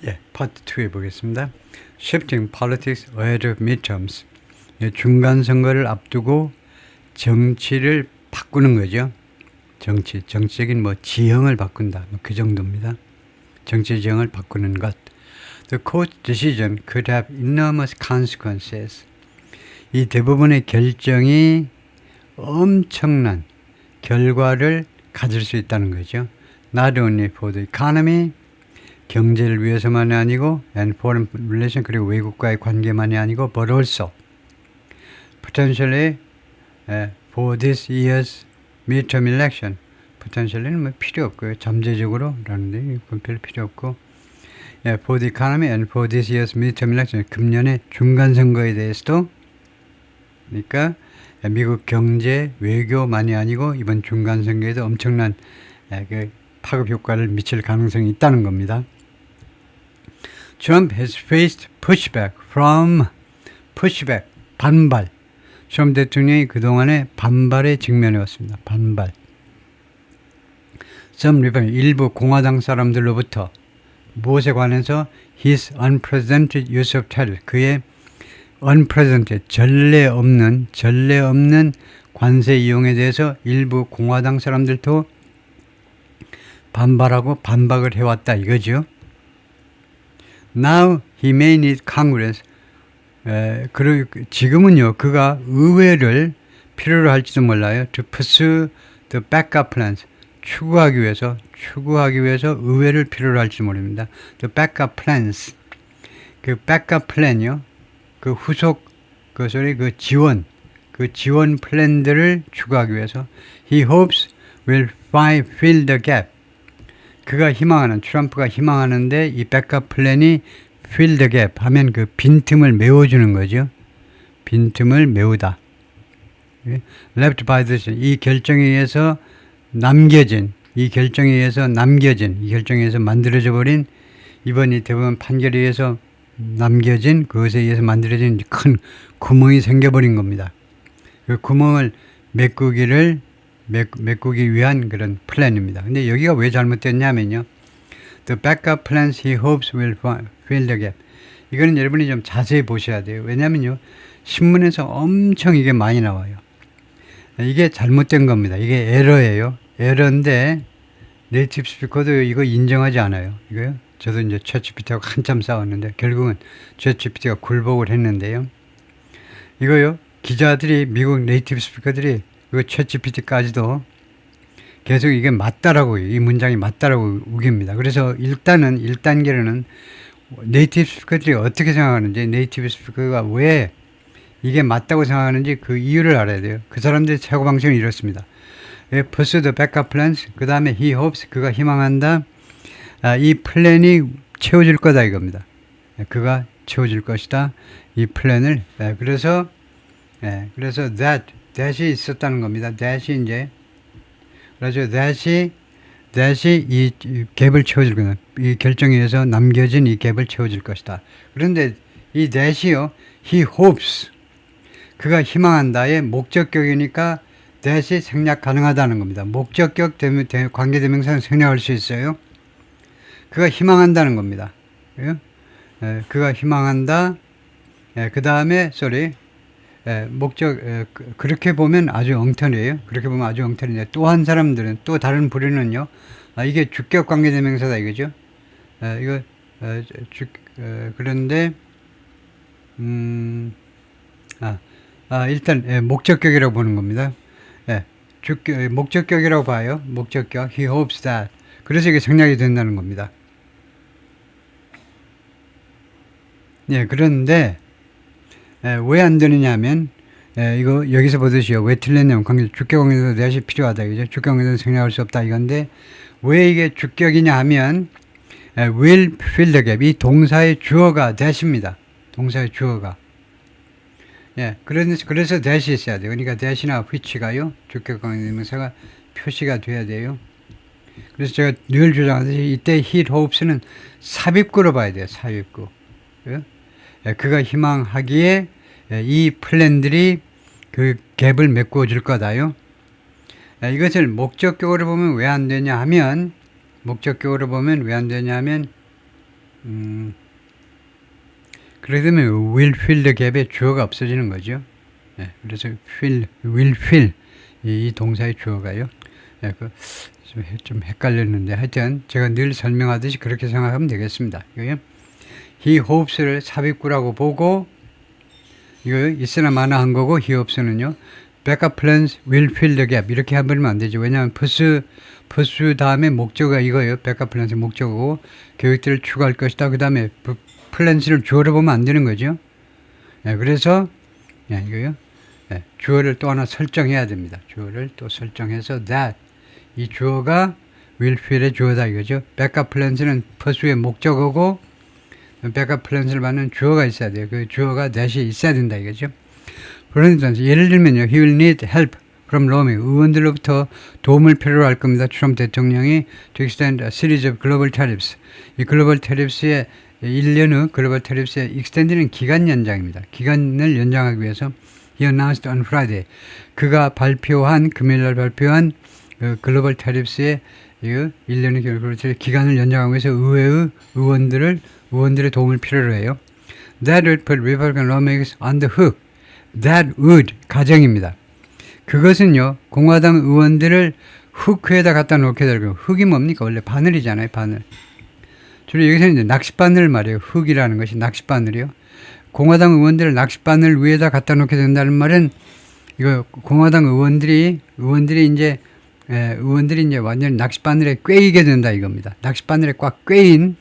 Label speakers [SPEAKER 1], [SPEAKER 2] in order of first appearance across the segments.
[SPEAKER 1] 예, 파트 2에 보겠습니다. Shifting politics ahead of midterms. 예, 중간 선거를 앞두고 정치를 바꾸는 거죠. 정치적인 지형을 바꾼다. 그 정도입니다. 정치 지형을 바꾸는 것. The court decision could have enormous consequences. 이 대부분의 결정이 엄청난 결과를 가질 수 있다는 거죠. Not only for the economy, 경제를 위해서만이 아니고 and foreign relation, 그리고 외국과의 관계만이 아니고 but also potentially for this year's midterm election. potentially는 필요 없고요. 잠재적으로 라는데 이건 별 필요 없고 for the economy and for this year's midterm election. 금년의 중간선거에 대해서도 그러니까 미국 경제, 외교만이 아니고 이번 중간선거에도 엄청난 파급 효과를 미칠 가능성이 있다는 겁니다. Trump has faced pushback, 반발. 트럼프 대통령이 그동안에 반발에 직면해 왔습니다. 반발. 일부 공화당 사람들로부터 무엇에 관해서 his unprecedented use of tariff, 그의 unprecedented, 전례 없는 관세 이용에 대해서 일부 공화당 사람들도 반발하고 반박을 해왔다 이거죠. Now he may need Congress. 지금은요, 그가 의회를 필요로 할지도 몰라요. To pursue the backup plans. 추구하기 위해서 의회를 필요로 할지 모릅니다. The backup plans. 그 backup plan이요. 그 후속, 지원 플랜들을 추구하기 위해서. He hopes will fill the gap. 트럼프가 희망하는데 이 백업 플랜이 fill the gap 하면 그 빈틈을 메워주는 거죠. 빈틈을 메우다. left by the 이 결정에 의해서 만들어져 버린 이번 이 대법원 판결에 의해서 그것에 의해서 만들어진 큰 구멍이 생겨버린 겁니다. 그 구멍을 메꾸기 위한 그런 플랜입니다. 근데 여기가 왜 잘못됐냐면요. The backup plans he hopes will fill the gap. 이거는 여러분이 좀 자세히 보셔야 돼요. 왜냐면요. 신문에서 엄청 이게 많이 나와요. 이게 잘못된 겁니다. 이게 에러예요. 에러인데 네이티브 스피커도 이거 인정하지 않아요. 이거요. 저도 이제 챗GPT하고 한참 싸웠는데 결국은 챗GPT가 굴복을 했는데요. 이거요. 기자들이 미국 네이티브 스피커들이 그 챗GPT까지도 계속 이게 맞다라고 이 문장이 맞다라고 우깁니다. 그래서 1단계로는 네이티브 스피커들이 어떻게 생각하는지 네이티브 스피커가 왜 이게 맞다고 생각하는지 그 이유를 알아야 돼요. 그 사람들의 사고방식은 이렇습니다. Pursue the backup plans. 그 다음에 he hopes. 그가 희망한다. 이 플랜이 채워질 거다 이겁니다. 그가 채워질 것이다. 이 플랜을. 그래서 that이 있었다는 겁니다. that이 이제 그래서 that이 이 갭을 채워줄 거다. 이 결정에 의해서 남겨진 이 갭을 채워줄 것이다. 그런데 이 that이요, he hopes, 그가 희망한다의 목적격이니까 that이 생략 가능하다는 겁니다. 목적격 관계대명사는 생략할 수 있어요. 그가 희망한다는 겁니다. 그가 희망한다. 그 다음에 그렇게 보면 아주 엉터리예요. 그렇게 보면 아주 엉터리인데 또 한 사람들은 또 다른 부류는요. 이게 주격 관계대명사다 이거죠. 그런데 일단 목적격이라고 보는 겁니다. 목적격이라고 봐요. 목적격. He hopes that. 그래서 이게 생략이 된다는 겁니다. 그런데 왜 안 되느냐 하면 이거 여기서 보듯이요. 왜 틀렸냐면 주격 관계에서 that이 필요하다 이거죠. 주격 관계에서 생략할 수 없다 이건데 왜 이게 주격이냐 하면 will fill the gap. 이 동사의 주어가 that입니다. 동사의 주어가. 그래서 that이 있어야 돼요. 그러니까 that이나 which가요. 주격 관계대명사가 표시가 돼야 돼요. 그래서 제가 늘 주장하듯이 이때 he hopes는 삽입구로 봐야 돼요. 삽입구. 그가 희망하기에 이 플랜들이 그 갭을 메꿔 줄 거다요. 이것을 목적격으로 보면 왜 안 되냐 하면 그렇게 되면 will fill the gap의 주어가 없어지는 거죠. 예, 그래서 will fill 이 동사의 주어가요. 예, 좀 헷갈렸는데 하여튼 제가 늘 설명하듯이 그렇게 생각하면 되겠습니다. 이거요. he hopes를 삽입구라고 보고 이거 있으나 마나 한 거고 he hopes는요. backup plans will fill the gap 이렇게 해버리면 안 되죠. 왜냐하면 pursue 다음에 목적어가 이거예요. backup plans의 목적어고 계획들을 추가할 것이다. 그 다음에 plans를 주어로 보면 안 되는 거죠. 예, 그래서 이거요. 예, 주어를 또 하나 설정해야 됩니다. 주어를 또 설정해서 that 이 주어가 will fill의 주어다 이거죠. backup plans는 pursue의 목적어고 backup plans를 받는 주어가 있어야 돼요. 그 주어가 that이 있어야 된다 이거죠. 그러니까 예를 들면요. he will need help from Rome. 의원들로부터 도움을 필요로 할 겁니다. 트럼프 대통령이 to extend a series of global tariffs. 이 글로벌 테리프스의 1년 후 글로벌 테리프스의 extend는 기간 연장입니다. 기간을 연장하기 위해서 he announced on Friday. 그가 발표한 금요일날 발표한 그 글로벌 테리프스의 1년의 글로벌 테리프스 기간을 연장하기 위해서 의회의 의원들의 도움을 필요로 해요. That would put Republican lawmakers on the hook. That would 가정입니다. 그것은요 공화당 의원들을 흑회에다 갖다 놓게 되고 흑이 뭡니까? 원래 바늘이잖아요. 바늘. 주로 여기서는 이제 낚싯바늘 말이에요. 흑이라는 것이 낚싯바늘이요. 공화당 의원들을 낚싯바늘 위에다 갖다 놓게 된다는 말은 이거 공화당 의원들이 이제 완전히 낚싯바늘에 꿰이게 된다 이겁니다. 낚싯바늘에 꽉 꿰인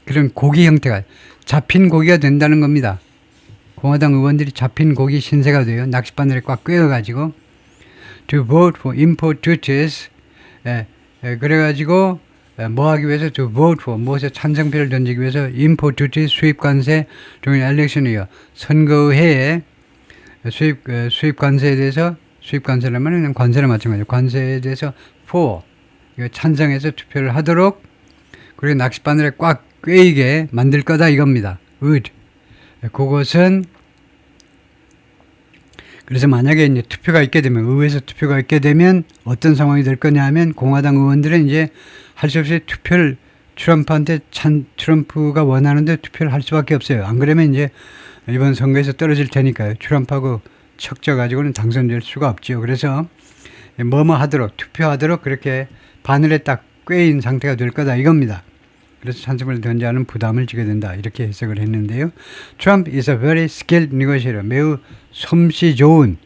[SPEAKER 1] 그런 고기 형태가 잡힌 고기가 된다는 겁니다. 공화당 의원들이 잡힌 고기 신세가 돼요. 낚싯바늘에 꽉 꿰어가지고 to vote for import duties 그래가지고 뭐 하기 위해서 to vote for 무엇에 찬성표를 던지기 위해서 import duties 수입관세 종일 election이요. 선거회에 수입관세에 대해서 수입관세라면 관세를 마찬가지죠. 관세에 대해서 for 찬성해서 투표를 하도록 그리고 낚싯바늘에 꽉 꿰이게 만들 거다 이겁니다. would 그것은 그래서 만약에 이제 투표가 있게 되면 의회에서 투표가 있게 되면 어떤 상황이 될 거냐 하면 공화당 의원들은 이제 할 수 없이 투표를 트럼프가 원하는데 투표를 할 수밖에 없어요. 안 그러면 이제 이번 선거에서 떨어질 테니까요. 트럼프하고 척져 가지고는 당선될 수가 없죠. 그래서 하도록 투표하도록 그렇게 바늘에 딱 꿰인 상태가 될 거다 이겁니다. 그래서 찬성을 던지하는 부담을 지게 된다. 이렇게 해석을 했는데요. Trump is a very skilled negotiator. 매우 솜씨 좋은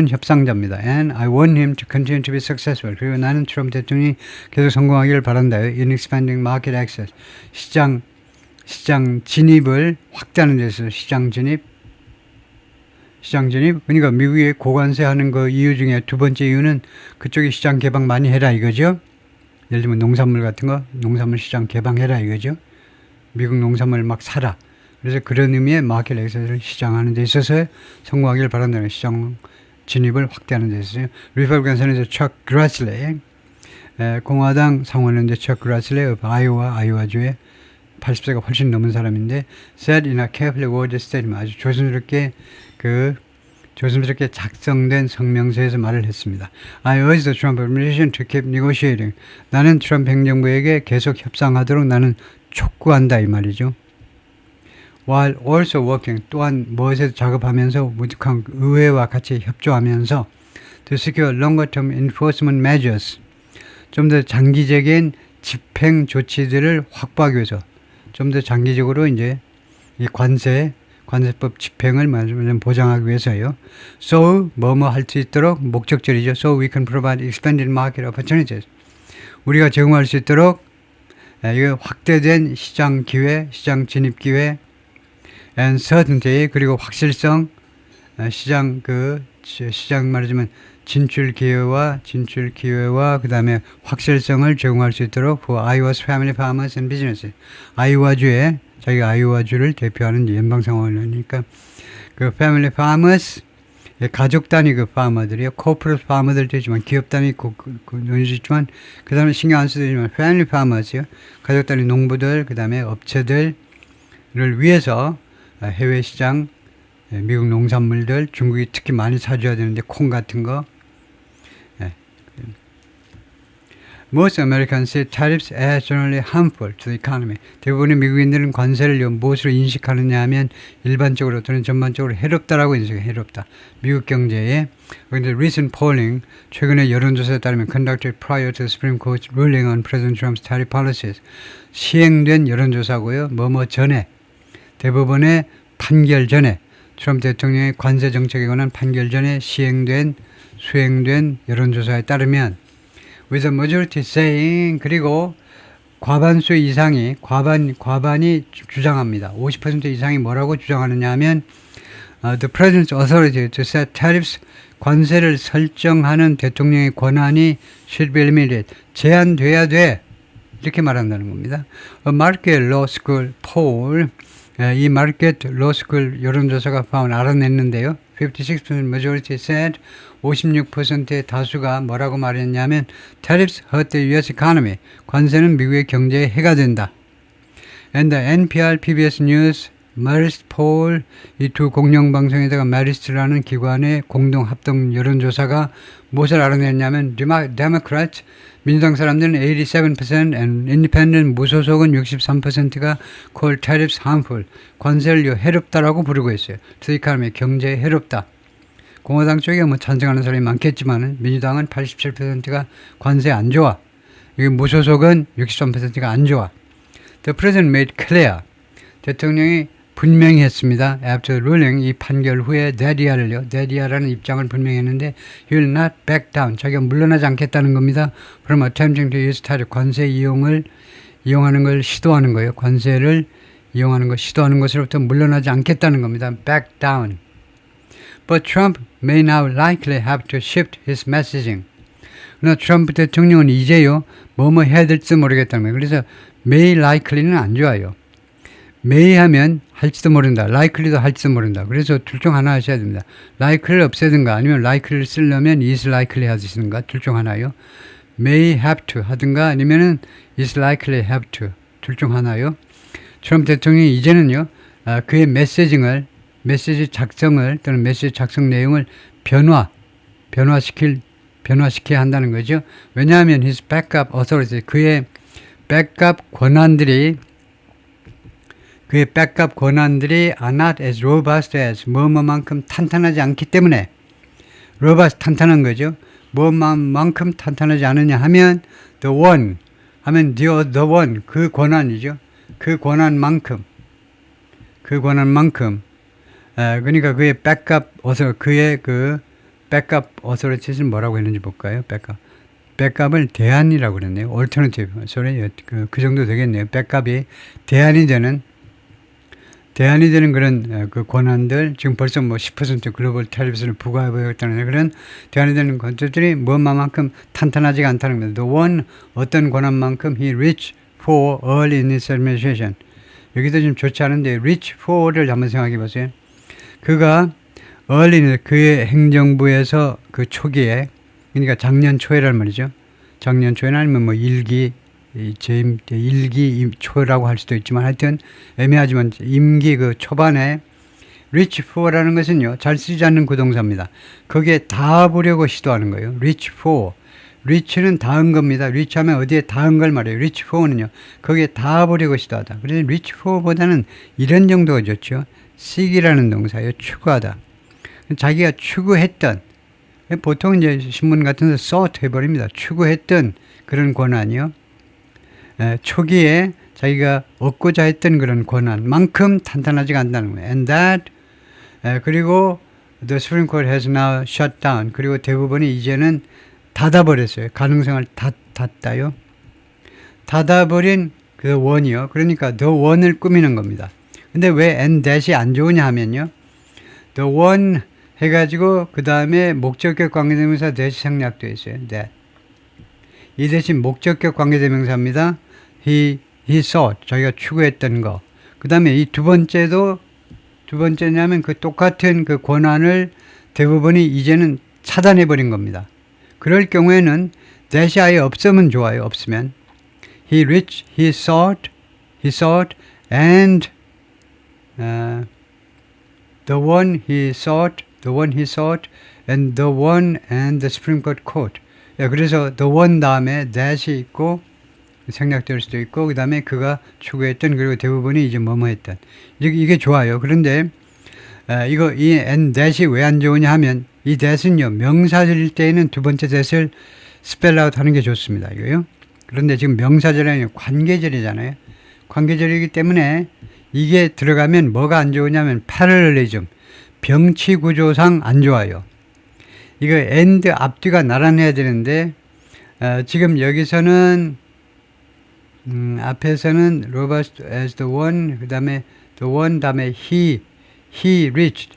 [SPEAKER 1] 협상자입니다. And I want him to continue to be successful. 그리고 나는 트럼프 대통령이 계속 성공하기를 바란다요. In expanding market access. 시장 진입을 확대하는 데서 시장 진입. 그러니까 미국이 고관세 하는 거 이유 중에 두 번째 이유는 그쪽에 시장 개방 많이 해라 이거죠. 예를 들면 농산물 같은 거 농산물 시장 개방해라 이거죠. 미국 농산물 막 사라. 그래서 그런 의미의 마켓 액세스를 시장하는 데 있어서 성공하기를 바란다는 시장 진입을 확대하는 데 있어서요. 리퍼블리칸 선에서 척 그라슬레이 공화당 상원의원제 척 그라슬레이 아이오와주에 80세가 훨씬 넘은 사람인데 said in a carefully worded statement 아주 조심스럽게 작성된 성명서에서 말을 했습니다. I urge the Trump administration to keep negotiating. 나는 트럼프 행정부에게 계속 협상하도록 나는 촉구한다 이 말이죠. While also working 또한 무엇에서 작업하면서 의회와 같이 협조하면서 to secure longer-term enforcement measures 좀 더 장기적인 집행 조치들을 확보하기 위해서 좀 더 장기적으로 이제 이 관세법 집행을 보장하기 위해서요. So 할 수 있도록 목적절이죠. So we can provide expanded market opportunities. 우리가 제공할 수 있도록 이거 확대된 시장 기회, 시장 진입 기회, and certainty 그리고 확실성, 시장 말하자면 진출 기회와 그 다음에 확실성을 제공할 수 있도록 for Iowa's family farmers and businesses. 아이오와주에 자기가 아이오와주를 대표하는 연방상원이니까 그 패밀리 파머스 가족 단위 그 파머들이요. 코퍼레이트 파머들도 있지만 기업 단위 논의도 있지만 그 다음에 신경 안 쓰도 있지만 패밀리 파머스요. 가족 단위 농부들 그 다음에 업체들을 위해서 해외 시장 미국 농산물들 중국이 특히 많이 사줘야 되는데 콩 같은 거 Most Americans see tariffs as generally harmful to the economy. 대부분의 미국인들은 관세를 무엇으로 인식하느냐 하면 일반적으로 또는 전반적으로 해롭다라고 인식해. 해롭다. 미국 경제에. 그런데 recent polling, 최근의 여론조사에 따르면 conducted prior to the Supreme Court's ruling on President Trump's tariff policies. 시행된 여론조사고요. 뭐뭐 전에, 대부분의 판결 전에, 트럼프 대통령의 관세 정책에 관한 판결 전에 수행된 여론조사에 따르면 with a majority saying, 그리고 과반수 이상이 과반이 주장합니다. 50% 이상이 뭐라고 주장하느냐 하면 the president's authority to set tariffs, 관세를 설정하는 대통령의 권한이 should be limited, 제한돼야 돼, 이렇게 말한다는 겁니다. A Market Law School poll, 이 Market Law School 여론조사가 알아냈는데요. 56% majority said, 56%의 다수가 뭐라고 말했냐면 tariffs hurt the U.S. economy, 관세는 미국의 경제에 해가 된다. And the NPR, PBS News, Marist poll, 이 두 공영방송에다가 Marist라는 기관의 공동 합동 여론조사가 무엇을 알아냈냐면 Democrats, 민주당 사람들은 87% and Independent, 무소속은 63%가 call tariffs harmful, 관세를 해롭다라고 부르고 있어요. To the economy, 경제에 해롭다. 공화당 쪽에 뭐 찬성하는 사람이 많겠지만 민주당은 87%가 관세 안 좋아. 여기 무소속은 63%가 안 좋아. The president made clear, 대통령이 분명히 했습니다. After ruling, 이 판결 후에 대디아라는 입장을 분명히 했는데 he will not back down, 자기가 물러나지 않겠다는 겁니다. from attempting to use tariff, 관세 이용하는 걸 시도하는 거예요. 관세를 이용하는 걸 시도하는 것으로부터 물러나지 않겠다는 겁니다. back down. But Trump may now likely have to shift his messaging. 그러나 트럼프 대통령은 이제요, 뭐뭐 해야 될지 모르겠다는 거예요. 그래서 may likely는 안 좋아요. may 하면 할지도 모른다. likely도 할지도 모른다. 그래서 둘 중 하나 하셔야 됩니다. likely를 없애든가 아니면 likely를 쓰려면 is likely 하시든가 둘 중 하나요. may have to 하든가 아니면은 is likely have to 둘 중 하나요. 트럼프 대통령이 이제는요, 그의 메시지 작성을 또는 메시지 작성 내용을 변화시켜야 한다는 거죠. 왜냐하면 his backup authority, 그의 백업 권한들이 are not as robust as, 뭐뭐만큼 탄탄하지 않기 때문에, robust 탄탄한 거죠. 뭐만큼 탄탄하지 않으냐 하면 the one 하면 the one, 그 권한이죠. 그 권한만큼 그러니까 그의 그의 그 백업 어서리티는 뭐라고 했는지 볼까요? 백업을 대안이라고 그랬네요. alternative. 그 정도 되겠네요. 백업이 대안이 되는 그런 그 권한들, 지금 벌써 뭐 10% 글로벌 타리프를 부과해보겠다는 그런 대안이 되는 것들이 뭐만큼 탄탄하지가 않다는 겁니다. The one, 어떤 권한만큼 he reached for early in his administration. 여기도 좀 좋지 않은데 reach for를 한번 생각해 보세요. 그가 그의 행정부에서 그 초기에, 그러니까 작년 초에란 말이죠. 작년 초에는 아니면 뭐 일기 초라고 할 수도 있지만 하여튼 애매하지만 임기 그 초반에 reach for라는 것은요, 잘 쓰지 않는 구동사입니다. 거기에 닿아보려고 시도하는 거예요. reach for. reach는 닿은 겁니다. reach 하면 어디에 닿은 걸 말해요. reach for는요, 거기에 닿아보려고 시도하다. 그래서 reach for보다는 이런 정도가 좋죠. seek이라는 동사예요. 추구하다. 자기가 추구했던, 보통 이제 신문 같은 데서 sought 해버립니다. 추구했던 그런 권한이요. 초기에 자기가 얻고자 했던 그런 권한만큼 탄탄하지가 않다는 거예요. And that, 그리고 the Supreme Court has now shut down. 그리고 대부분이 이제는 닫아버렸어요. 가능성을 닫다요. 닫아버린 그 원이요. 그러니까 the one을 꾸미는 겁니다. 근데 왜 and that이 안 좋으냐 하면요, the one 해가지고 그 다음에 목적격 관계대명사 that이 생략되어 있어요. that. 이 대신 목적격 관계대명사입니다. he sought, 자기가 추구했던 거. 그 다음에 이 두 번째냐면 그 똑같은 그 권한을 대부분이 이제는 차단해버린 겁니다. 그럴 경우에는 that이 아예 없으면 좋아요. 없으면 he reached, he sought and the one he sought and the one and the Supreme Court quote. 예, 그래서 the one 다음에 that이 있고 생략될 수도 있고 그 다음에 그가 추구했던 그리고 대부분이 이제 뭐뭐 했던 이게 좋아요. 그런데 이거 이 and that이 왜 안 좋으냐 하면 이 that은요 명사절일 때에는 두 번째 that을 스펠 아웃 하는 게 좋습니다. 이거요. 그런데 지금 명사절이 아니라 관계절이잖아요. 관계절이기 때문에 이게 들어가면 뭐가 안 좋으냐면 패러렐리즘 병치 구조상 안 좋아요. 이거 and 앞뒤가 나란해야 되는데 지금 여기서는 앞에서는 robust as the one 그 다음에 the one 다음에 he reached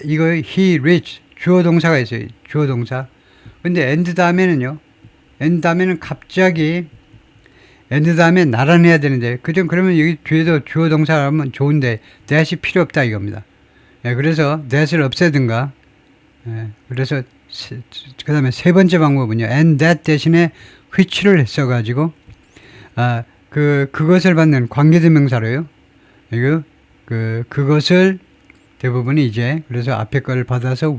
[SPEAKER 1] 이거 he reached 주어 동사가 있어요. 주어 동사. 근데 and 다음에는요. and 다음에는 갑자기 and 다음에 나란해야 되는데 그러면 여기 뒤에도 주어 동사를 하면 좋은데 that이 필요 없다 이겁니다. 예, 그래서 that을 없애든가 그래서 그 다음에 세 번째 방법은요. and that 대신에 which를 써가지고 그것을 받는 관계대명사로요. 이거 그것을 대부분이 이제 그래서 앞에 거를 받아서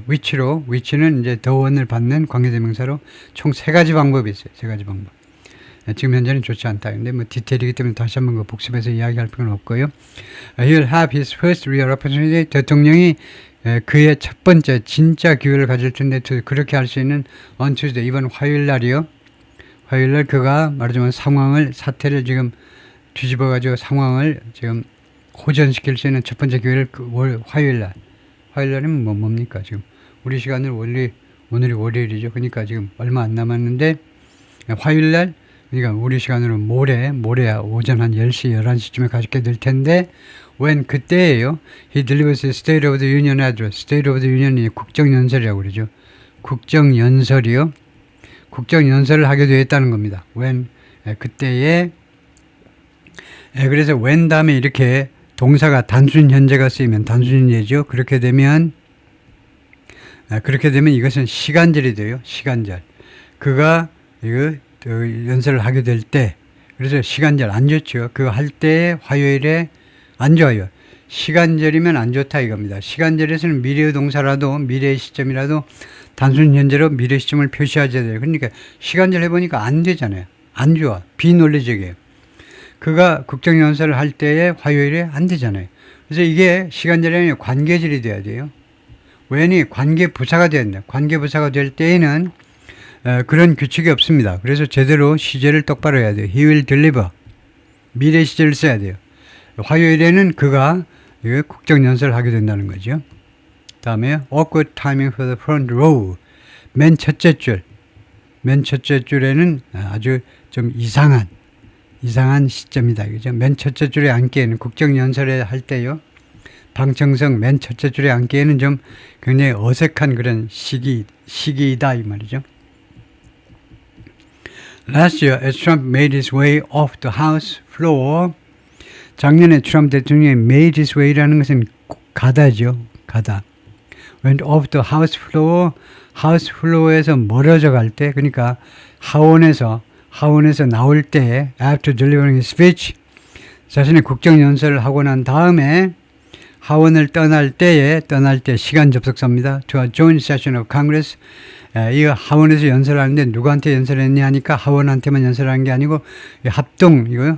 [SPEAKER 1] which는 이제 the one을 받는 관계대명사로 총 세 가지 방법이 있어요. 세 가지 방법. 지금 현재는 좋지 않다. 근데 뭐 디테일이기 때문에 다시 한번 복습해서 이야기할 필요는 없고요. He'll have his first real opportunity. 대통령이 그의 첫 번째 진짜 기회를 가질 텐데 그렇게 할 수 있는 on Tuesday 이번 화요일 날이요. 화요일 날 그가 말하자면 사태를 지금 뒤집어가지고 상황을 지금 호전시킬 수 있는 첫 번째 기회를 화요일 날이면 뭡니까 지금 우리 시간으로 오늘이 월요일이죠. 그러니까 지금 얼마 안 남았는데 화요일 날 그러니까 우리 시간으로 모레야 오전 한 10시 11시쯤에 가지게 될 텐데 when 그때예요. He delivers the State of the Union address. State of the Union이 국정연설이라고 그러죠. 국정연설이요. 국정연설을 하게 되었다는 겁니다. when 그때에 그래서 when 다음에 이렇게 동사가 단순 현재가 쓰이면 단순 현재죠. 그렇게 되면 이것은 시간절이 돼요. 시간절. 그가 이거 연설을 하게 될 때 그래서 시간절 안 좋죠. 그거 할 때 화요일에 안 좋아요. 시간절이면 안 좋다 이겁니다. 시간절에서는 미래의 동사라도 미래의 시점이라도 단순 현재로 미래 시점을 표시하셔야 돼요. 그러니까 시간절 해보니까 안 되잖아요. 안 좋아. 비논리적이에요. 그가 국정연설을 할 때에 화요일에 안 되잖아요. 그래서 이게 시간절이 아니라 관계절이 돼야 돼요. when이 관계부사가 된다. 관계부사가 될 때에는 그런 규칙이 없습니다. 그래서 제대로 시제를 똑바로 해야 돼요. He will deliver. 미래 시제를 써야 돼요. 화요일에는 그가 국정연설을 하게 된다는 거죠. 다음에 awkward timing for the front row. 맨 첫째 줄에는 아주 좀 이상한 시점이다. 그죠? 맨 첫째 줄에 앉기에는 국정연설을 할 때요. 방청석 맨 첫째 줄에 앉기에는 좀 굉장히 어색한 그런 시기이다 이 말이죠. Last year, as Trump made his way off the House floor, 작년에 트럼프 대통령이 made his way라는 것은 가다죠. 가다. went off the House floor, House floor에서 멀어져 갈 때, 그러니까 하원에서 나올 때, after delivering his speech, 자신의 국정연설을 하고 난 다음에 하원을 떠날 때 시간 접속사입니다. To a joint session of Congress. 이 하원에서 연설하는데 누구한테 연설했냐 하니까 하원한테만 연설하는 게 아니고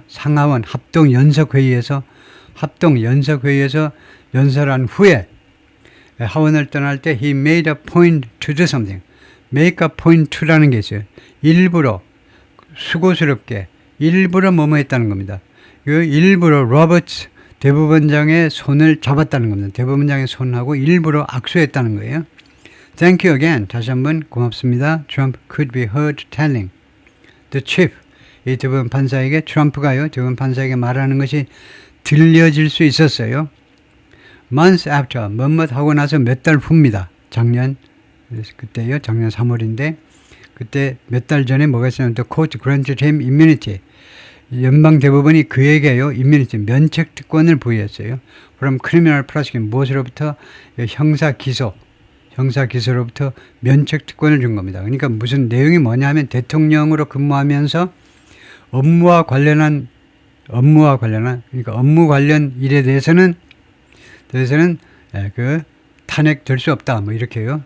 [SPEAKER 1] 상하원 합동 연석회의에서 연설한 후에 하원을 떠날 때 he made a point to do something. make a point to라는 게 있어요. 일부러 수고스럽게 일부러 뭐뭐 했다는 겁니다. 일부러 로버트 대법원장의 손을 잡았다는 겁니다. 대법원장의 손하고 일부러 악수했다는 거예요. Thank you again. 다시 한번 고맙습니다. Trump could be heard telling the chief. 이 대법원 판사에게 대법원 판사에게 말하는 것이 들려질 수 있었어요. Months after, 뭐뭇 하고 나서 몇 달 후입니다. 작년 3월인데 그때 몇 달 전에 뭐가 있었냐면 The court granted him immunity. 연방 대법원이 그에게요 immunity 면책 특권을 부여했어요. From criminal prosecution 무엇으로부터 형사기소로부터 면책 특권을 준 겁니다. 그러니까 무슨 내용이 뭐냐 하면 대통령으로 근무하면서 업무와 관련 일에 대해서는 탄핵될 수 없다. 뭐 이렇게요.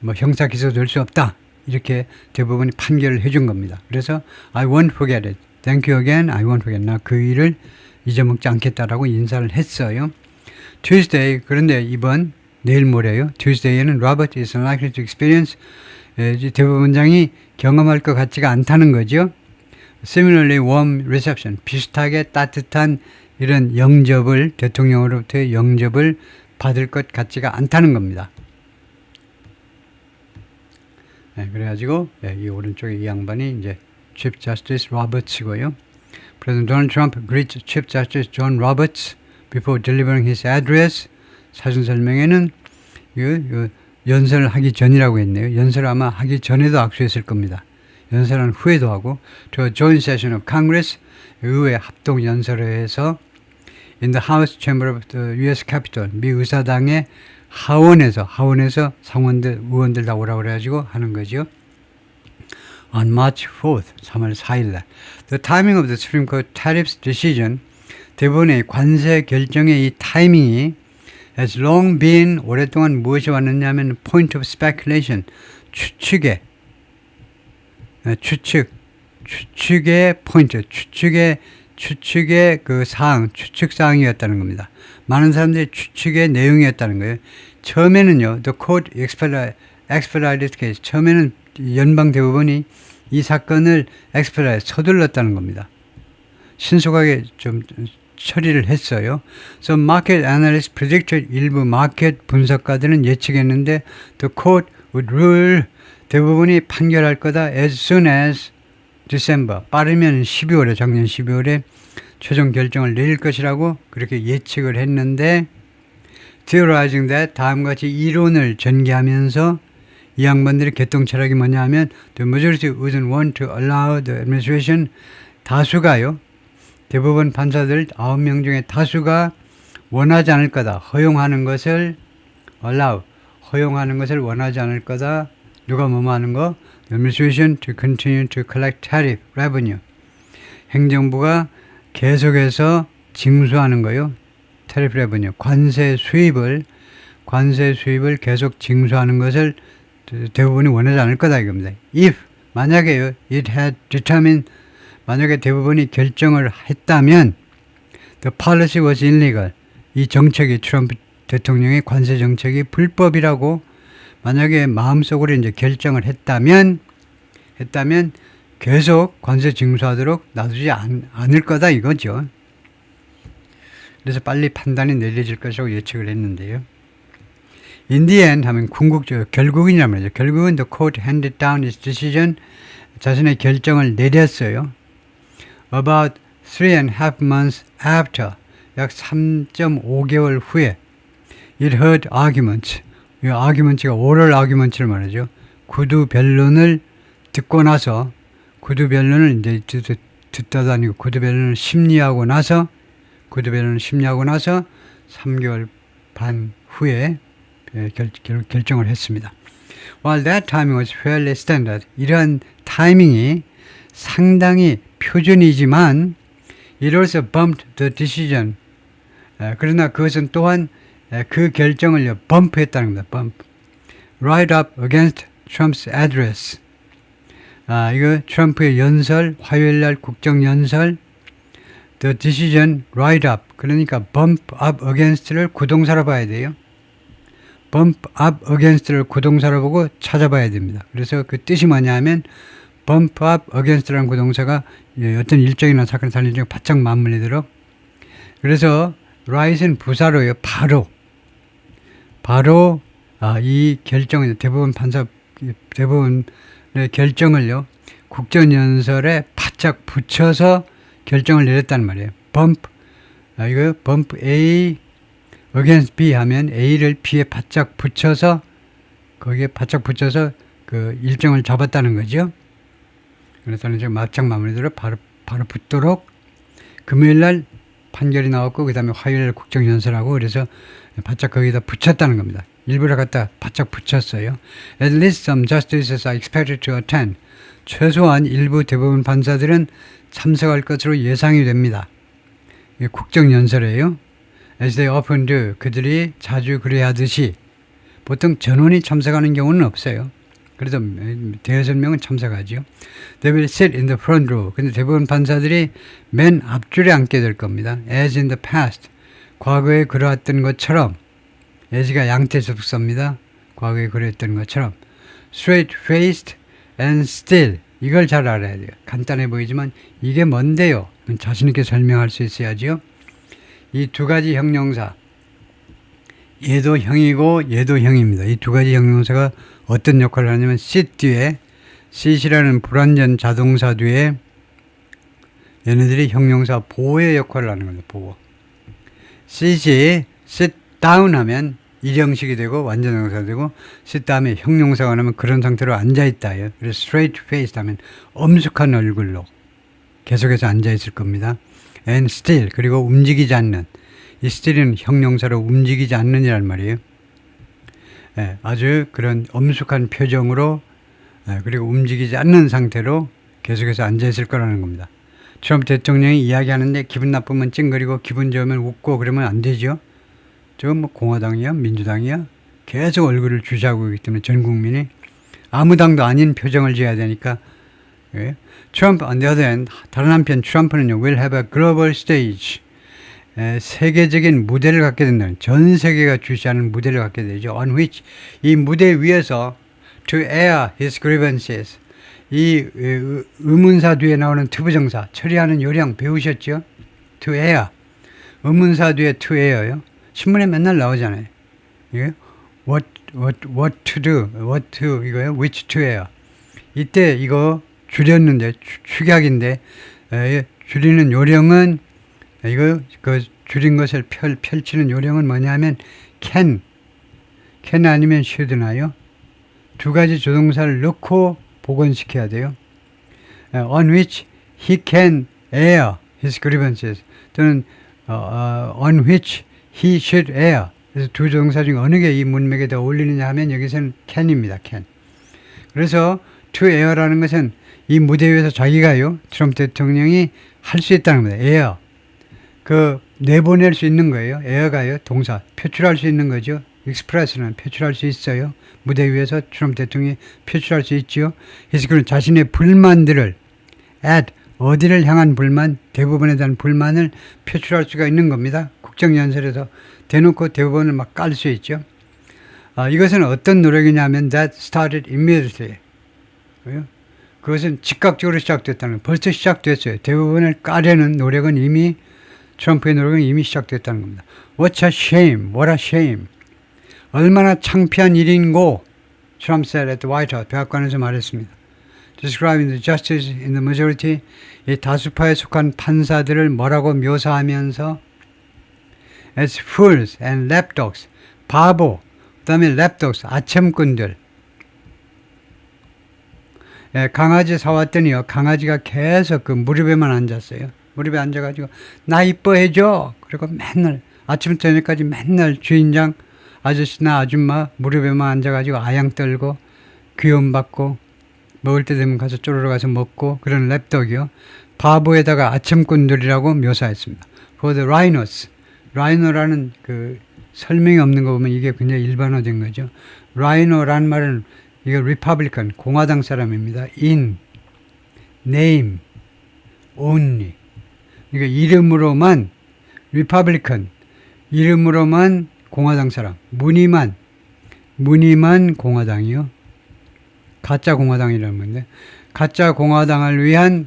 [SPEAKER 1] 뭐 형사 기소될 수 없다. 이렇게 대부분이 판결을 해준 겁니다. 그래서 I won't forget it. Thank you again. I won't forget. 나 그 일을 잊어먹지 않겠다라고 인사를 했어요. Tuesday, 그런데 이번 내일 모레요. Tuesday에는 Robert is unlikely to experience 대법원장이 경험할 것 같지가 않다는 거죠. Similarly warm reception, 비슷하게 따뜻한 이런 영접을, 대통령으로부터의 영접을 받을 것 같지가 않다는 겁니다. 네, 그래가지고 이 오른쪽에 이 양반이 이제 Chief Justice Roberts이고요. President Donald Trump greets Chief Justice John Roberts before delivering his address. 사전 설명에는 연설을 하기 전이라고 했네요. 연설을 아마 하기 전에도 악수했을 겁니다. 연설한 후에도 하고 저 Joint Session of Congress 의회 합동 연설회에서 in the House Chamber of the U.S. Capitol 미 의사당의 하원에서 상원들 의원들 다 오라고 그래가지고 하는 거죠. On March 4th 3월 4일 날 the timing of the Supreme Court tariffs decision 대법원의 관세 결정의 이 타이밍이 has long been 오랫동안 무엇이 왔느냐면 point of speculation 추측의 포인트 추측의 그 사항 추측 사항이었다는 겁니다. 많은 사람들이 추측의 내용이었다는 거예요. 처음에는요 the court expedited case 처음에는 연방 대법원이 이 사건을 expedite 서둘렀다는 겁니다. 신속하게 좀 처리를 했어요. So market analysts predicted 일부 마켓 분석가들은 예측했는데 the court would rule 대법원이 판결할 거다 as soon as December 빠르면 12월에 작년 12월에 최종 결정을 내릴 것이라고 그렇게 예측을 했는데 theorizing that 다음과 같이 이론을 전개하면서 이 양반들의 개통 철학이 뭐냐 하면 the majority wouldn't want to allow the administration 다수가요 대법원 판사들 9명 중에 다수가 원하지 않을 거다. 허용하는 것을 allow 허용하는 것을 원하지 않을 거다. 누가 뭐뭐 하는 거? The administration to continue to collect tariff revenue. 행정부가 계속해서 징수하는 거요. tariff revenue. 관세 수입을 계속 징수하는 것을 대부분이 원하지 않을 거다 이겁니다. If 만약에요. It had determined 만약에 대부분이 결정을 했다면 the policy was illegal. 이 정책이 트럼프 대통령의 관세 정책이 불법이라고 만약에 마음속으로 이제 결정을 했다면 계속 관세 징수하도록 놔두지 않을 거다 이거죠. 그래서 빨리 판단이 내려질 것이라고 예측을 했는데요. In the end 하면 결국이란 말이죠. 결국은 the court handed down its decision 자신의 결정을 내렸어요. About 3.5 months after 약 3.5개월 후에 it heard arguments 이 arguments가 oral arguments를 말하죠. 구두 변론을 듣고 나서 구두 변론을 이제 듣다도 아니고 구두 변론을 심리하고 나서 3개월 반 후에 결정을 했습니다. While that timing was fairly standard 이러한 타이밍이 상당히 표준이지만 it also bumped the decision 그러나 그것은 또한 그 결정을 범프했다는 겁니다. bump. Right up against Trump's address. 이거 트럼프의 연설, 화요일날 국정연설 the decision right up. 그러니까 bump up against를 구동사로 봐야 돼요. bump up against를 구동사로 보고 찾아봐야 됩니다. 그래서 그 뜻이 뭐냐 하면 bump up against라는 구동사가 어떤 일정이나 사건을 살리는 바짝 맞물리도록 그래서 right은 부사로요. 바로 이 결정을 대법원의 결정을요. 국정연설에 바짝 붙여서 결정을 내렸단 말이에요. bump 이거 bump A against B 하면 A를 B에 바짝 붙여서 거기에 바짝 붙여서 그 일정을 잡았다는 거죠. 그래서 이제 막장 마무리대로 바로 붙도록 금요일날 판결이 나왔고 그 다음에 화요일 국정연설하고 그래서 바짝 거기다 붙였다는 겁니다. 일부러 갖다 바짝 붙였어요. At least some justices are expected to attend. 최소한 일부 대법원 판사들은 참석할 것으로 예상이 됩니다. 국정연설이에요. As they often do. 그들이 자주 그래야 하듯이 보통 전원이 참석하는 경우는 없어요. 그래도 대여섯 명은 참석하죠. They will sit in the front row. 근데 대부분 판사들이 맨 앞줄에 앉게 될 겁니다. As in the past. 과거에 그러했던 것처럼. as가 양태 접속사입니다. 과거에 그랬던 것처럼. Straight faced and still. 이걸 잘 알아야 돼요. 간단해 보이지만 이게 뭔데요? 자신 있게 설명할 수 있어야죠. 이 두 가지 형용사. 얘도 형이고 얘도 형입니다. 이 두 가지 형용사가 어떤 역할을 하냐면 sit 뒤에 sit이라는 불완전 자동사 뒤에 얘네들이 형용사 보호의 역할을 하는 겁니다. 보호. sit이 sit down 하면 일형식이 되고 완전 형용사가 되고 sit 다음에 형용사가 나면 그런 상태로 앉아있다. 그래서 straight faced 하면 엄숙한 얼굴로 계속해서 앉아있을 겁니다. and still 그리고 움직이지 않는 이 still은 형용사로 움직이지 않는이란 말이에요. 예, 아주 그런 엄숙한 표정으로 그리고 움직이지 않는 상태로 계속해서 앉아있을 거라는 겁니다. 트럼프 대통령이 이야기하는데 기분 나쁘면 찡그리고 기분 좋으면 웃고 그러면 안 되죠. 저건 뭐 공화당이야 민주당이야 계속 얼굴을 주시하고 있기 때문에 전 국민이 아무 당도 아닌 표정을 지어야 되니까. 예. 트럼프 on the other hand, 다른 한편 트럼프는요 will have a global stage. 세계적인 무대를 갖게 된다는 전 세계가 주시하는 무대를 갖게 되죠. On which 이 무대 위에서 to air his grievances 이 의문사 뒤에 나오는 투부정사 처리하는 요령 배우셨죠? to air 의문사 뒤에 to air요. 신문에 맨날 나오잖아요. 이게 what to do, what to 이거요, which to air. 이때 이거 줄였는데 축약인데 줄이는 요령은 이거 그 줄인 것을 펼치는 요령은 뭐냐면 can 아니면 should나요? 두 가지 조동사를 넣고 복원시켜야 돼요. on which he can air his grievances 또는 on which he should air. 그래서 두 조동사 중에 어느 게 이 문맥에 더 어울리느냐 하면 여기서는 can입니다. can. 그래서 to air라는 것은 이 무대 위에서 자기가요 트럼프 대통령이 할 수 있다는 겁니다. air. 그 내보낼 수 있는 거예요. 에어가요. 동사. 표출할 수 있는 거죠. express는 표출할 수 있어요. 무대 위에서 트럼프 대통령이 표출할 수 있죠. 그래서 그런 자신의 불만들을 at 어디를 향한 불만, 대부분에 대한 불만을 표출할 수가 있는 겁니다. 국정연설에서 대놓고 대부분을 막 깔 수 있죠. 이것은 어떤 노력이냐면 that started immediately. 그것은 즉각적으로 시작됐다는 거예요. 벌써 시작됐어요. 대부분을 까려는 노력은 이미 트럼프의 노력은 이미 시작됐다는 겁니다. What a shame, what a shame. 얼마나 창피한 일인고, 트럼프 said at the White House, 백악관에서 말했습니다. Describing the justice in the majority, 이 다수파에 속한 판사들을 뭐라고 묘사하면서 as fools and lapdogs, 바보, 그 다음에 lapdogs, 아첨꾼들. 강아지 사왔더니요, 강아지가 계속 그 무릎에만 앉았어요. 무릎에 앉아가지고 나 이뻐해줘. 그리고 맨날 아침부터 저녁까지 맨날 주인장 아저씨나 아줌마 무릎에만 앉아가지고 아양 떨고 귀여움 받고 먹을 때 되면 가서 쪼르러 가서 먹고 그런 랩덕이요. 바보에다가 아첨꾼들이라고 묘사했습니다. For the rhinos. rhino라는 그 설명이 없는 거 보면 이게 굉장히 일반화된 거죠. rhino라는 말은 이거 리퍼블리칸 공화당 사람입니다. in name only. 그러니까 이름으로만 리퍼블리칸 이름으로만 공화당 사람 무늬만 공화당이요. 가짜 공화당이라는 건데 가짜 공화당을 위한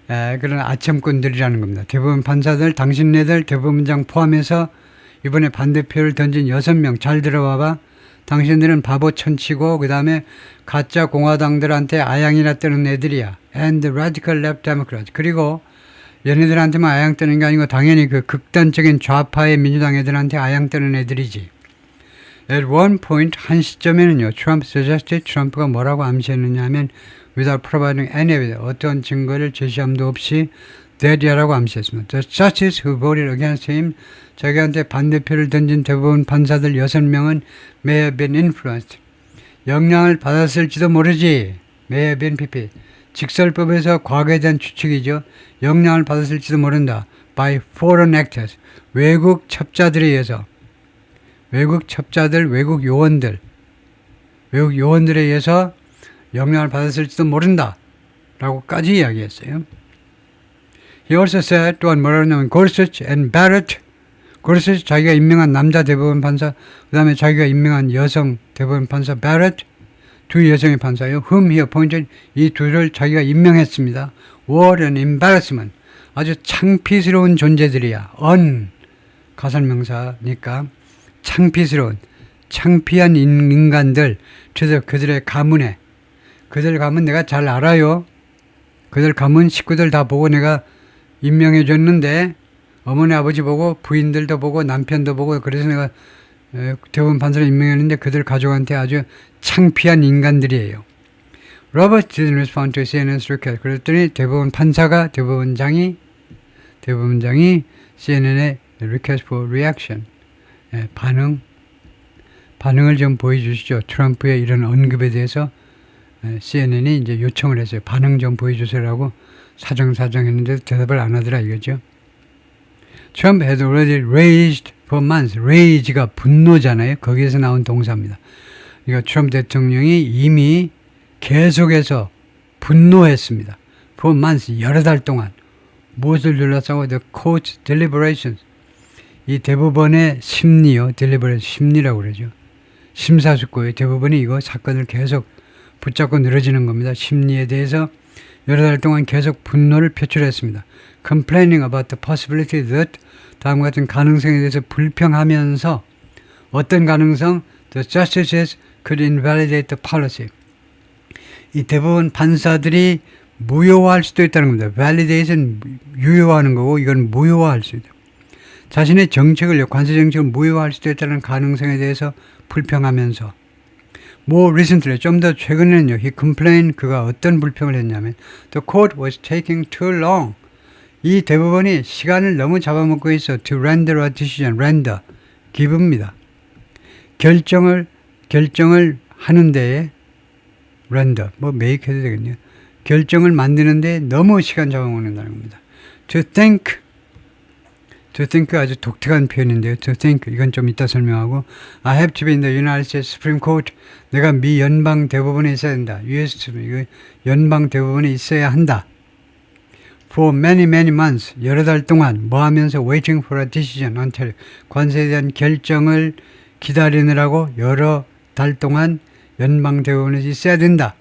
[SPEAKER 1] 그런 아첨꾼들이라는 겁니다. 대부분 판사들 당신네들 대법원장 포함해서 이번에 반대표를 던진 6명 잘 들어봐봐. 당신들은 바보 천치고 그 다음에 가짜 공화당들한테 아양이나 뜨는 애들이야. And radical left democrats. 그리고 얘네들한테만 아양 뜨는 게 아니고 당연히 그 극단적인 좌파의 민주당 애들한테 아양 뜨는 애들이지. At one point 한 시점에는요. 트럼프 suggested 트럼프가 뭐라고 암시했느냐 하면 without providing any evidence 어떤 증거를 제시함도 없이 that이라고 암시했습니다. The judges who voted against him 자기한테 반대표를 던진 대부분 판사들 6명은 may have been influenced 영향을 받았을지도 모르지. may have been pp 직설법에서 과거에 대한 추측이죠. 영향을 받았을지도 모른다. by foreign actors 외국 첩자들에 의해서 외국 첩자들, 외국 요원들에 의해서 영향을 받았을지도 모른다 라고까지 이야기했어요. He also said 또한 뭐라고 하냐면 Gorsuch and Barrett, Gorsuch 자기가 임명한 남자 대법원 판사, 그 다음에 자기가 임명한 여성 대법원 판사 Barrett, 두 여성의 판사요. Whom he appointed, 이 둘을 자기가 임명했습니다. Were an embarrassment, 아주 창피스러운 존재들이야. 가설명사니까 창피스러운, 창피한 인간들, 그들의 가문에, 그들 가문 내가 잘 알아요. 그들 가문 식구들 다 보고 내가 임명해 줬는데 어머니 아버지 보고 부인들도 보고 남편도 보고 그래서 내가 대법원 판사를 임명했는데 그들 가족한테 아주 창피한 인간들이에요. Robert didn't respond to CNN's request. 그랬더니 대법원장이 CNN의 request for reaction, 반응을 좀 보여주시죠. 트럼프의 이런 언급에 대해서 CNN이 이제 요청을 했어요. 반응 좀 보여주세요라고 사정했는데 대답을 안 하더라 이거죠. Trump had already raged for months. rage가 분노잖아요. 거기에서 나온 동사입니다. 그러니까 트럼프 대통령이 이미 계속해서 분노했습니다. for months, 여러 달 동안. 무엇을 둘러싸고 the court deliberations. 이 대법원의 심리요. deliberation, 심리라고 그러죠. 심사숙고예요. 대법원이 이거 사건을 계속 붙잡고 늘어지는 겁니다. 심리에 대해서 여러 달 동안 계속 분노를 표출했습니다. Complaining about the possibility that, 다음과 같은 가능성에 대해서 불평하면서 어떤 가능성? The justices could invalidate the policy. 이 대법원 판사들이 무효화할 수도 있다는 겁니다. Validation, 유효화하는 거고 이건 무효화할 수 있다. 자신의 정책을, 관세 정책을 무효화할 수도 있다는 가능성에 대해서 불평하면서 More recently, 좀 더 최근에는요, he complained, 그가 어떤 불평을 했냐면 The court was taking too long. 이 대법원이 시간을 너무 잡아먹고 있어. To render a decision, render, 기부입니다. 결정을 하는 데에 render, make 해도 되겠네요. 결정을 만드는 데 너무 시간 잡아먹는다는 겁니다. To think 아주 독특한 표현인데요. To think, 이건 좀 이따 설명하고 I have to be in the United States Supreme Court. 내가 미 연방 대법원에 있어야 된다. US 연방 대법원에 있어야 한다. For many months, 여러 달 동안 뭐 하면서 waiting for a decision until 관세에 대한 결정을 기다리느라고 여러 달 동안 연방 대법원에 있어야 된다.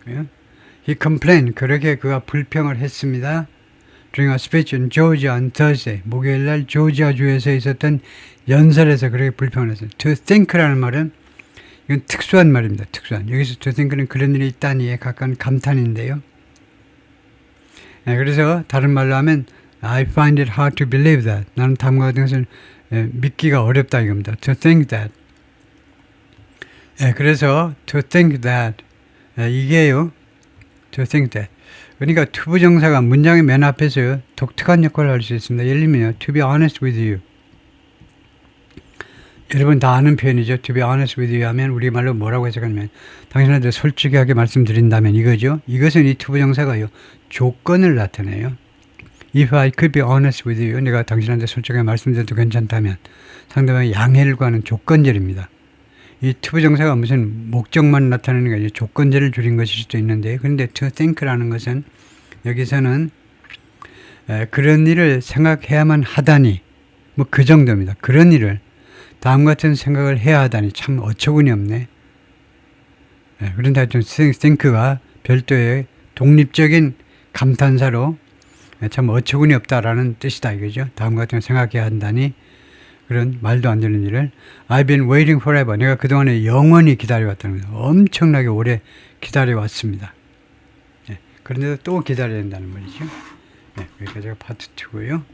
[SPEAKER 1] He complained, 그렇게 그가 불평을 했습니다. During a speech in Georgia on Thursday, 목요일 날 조지아주에서 있었던 연설에서 그렇게 불평을 했어요. To think라는 말은 이건 특수한 말입니다. 특수한. 여기서 to think는 그런 일이 있다니에 가까운 감탄인데요. 그래서 다른 말로 하면 I find it hard to believe that. 나는 다음과 같은 것을 믿기가 어렵다 이겁니다. To think that. 그래서 to think that 이게요. To think that. 그러니까 투부정사가 문장의 맨 앞에서요. 독특한 역할을 할 수 있습니다. 예를 들면 to be honest with you. 여러분 다 아는 표현이죠. To be honest with you 하면 우리말로 뭐라고 해석하냐면 당신한테 솔직하게 말씀드린다면 이거죠. 이것은 이 투부정사가요. 조건을 나타내요. If I could be honest with you. 내가 당신한테 솔직하게 말씀드려도 괜찮다면 상대방의 양해를 구하는 조건절입니다. 이 투부정사가 무슨 목적만 나타내는 게 아니라 조건제를 줄인 것일 수도 있는데 그런데 to think라는 것은 여기서는 그런 일을 생각해야만 하다니 뭐 그 정도입니다. 그런 일을 다음 같은 생각을 해야 하다니 참 어처구니 없네. 그런데 하여튼 think가 별도의 독립적인 감탄사로 참 어처구니 없다라는 뜻이다 이거죠. 다음 같은 생각해야 한다니 그런 말도 안 되는 일을 I've been waiting forever. 내가 그동안에 영원히 기다려왔다는 거예요. 엄청나게 오래 기다려왔습니다. 그런데도 또 기다려야 된다는 말이죠. 여기까지가 파트 2고요.